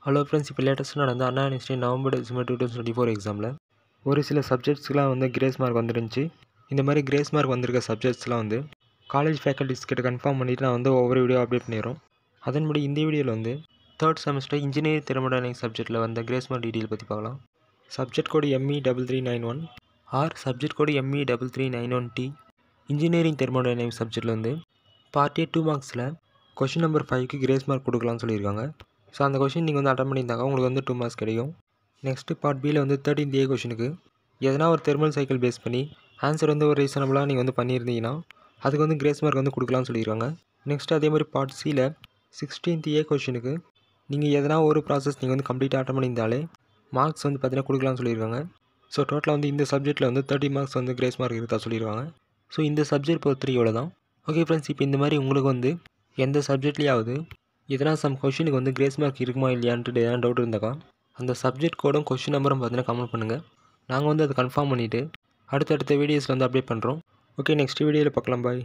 Hello friends, இப்போ லேட்டஸ்ட்டாக நடந்த அண்ணா யூனிவர்சிட்டி நவம்பர் டிசம்பர் 2024 எக்ஸாமில் ஒரு சில சப்ஜெக்ட்ஸ்க்குலாம் வந்து கிரேஸ் மார்க் வந்துருந்துச்சு. இந்த மாதிரி கிரேஸ் மார்க் வந்திருக்க சப்ஜெக்ட்ஸ்லாம் வந்து காலேஜ் ஃபேக்கல்ட்டிஸ் கிட்ட கன்ஃபார்ம் பண்ணிவிட்டு நான் வந்து ஒவ்வொரு வீடியோ அப்டேட் பண்ணிடுறோம். அதன்படி இந்த வீடியோவில் வந்து 3rd செமஸ்டர் இன்ஜினியரிங் தெர்மோடைனமிக்ஸ் சப்ஜெக்ட்டில் வந்த கிரேஸ் மார்க் டீட்டெயில் பற்றி பார்க்கலாம். Subject code ME3391 or subject code ME3391T. Engineering thermodynamics சப்ஜெக்ட்டில் வந்து பார்ட் A 2 மார்க்ஸில் கொஷின் நம்பர் 5க்கு கிரேஸ் மார்க் கொடுக்கலாம்னு சொல்லியிருக்காங்க. ஸோ அந்த கொஷின் நீங்கள் வந்து அட்டன் பண்ணியிருந்தாங்க உங்களுக்கு வந்து 2 மார்க்ஸ் கிடைக்கும். நெக்ஸ்ட்டு பார்ட் பியில் வந்து 13th A கொஷினுக்கு எதனா ஒரு தெர்மல் சைக்கிள் பேஸ் பண்ணி ஆன்சர் வந்து ஒரு ரீசனபுளாக நீங்கள் வந்து பண்ணியிருந்தீங்கன்னா அதுக்கு வந்து கிரேஸ் மார்க் வந்து கொடுக்கலாம்னு சொல்லியிருக்காங்க. நெக்ஸ்ட் அதே மாதிரி பார்ட் சியில் 16th A கொஷினுக்கு நீங்கள் எதனா ஒரு ப்ராசஸ் நீங்கள் வந்து கம்ப்ளீட்டாக அட்டன் பண்ணியிருந்தாலே மார்க்ஸ் வந்து பார்த்தீங்கன்னா கொடுக்கலாம்னு சொல்லியிருக்காங்க. ஸோ டோட்டலாக வந்து இந்த சப்ஜெக்ட்டில் வந்து 30 மார்க்ஸ் வந்து கிரேஸ் மார்க் இருக்கா சொல்லியிருக்காங்க. ஸோ இந்த சப்ஜெக்ட் பொறுத்த இவ்வளோ தான். ஓகே ஃப்ரெண்ட்ஸ், இப்போ இந்த மாதிரி உங்களுக்கு வந்து எந்த சப்ஜெக்ட்லேயாவது எதனா சம் கொஷினுக்கு வந்து கிரேஸ் மார்க் இருக்குமா இல்லையான்ட்டு எதனா டவுட் இருந்தாக்கா அந்த சப்ஜெக்ட் கோடும் கொஷின் நம்பரும் பார்த்தீங்கன்னா கமெண்ட் பண்ணுங்கள். நாங்கள் வந்து அதை கன்ஃபார்ம் பண்ணிவிட்டு அடுத்தடுத்த வீடியோஸில் வந்து அப்டேட் பண்ணுறோம். ஓகே, நெக்ஸ்ட் வீடியோவில் பார்க்கலாம். பாய்.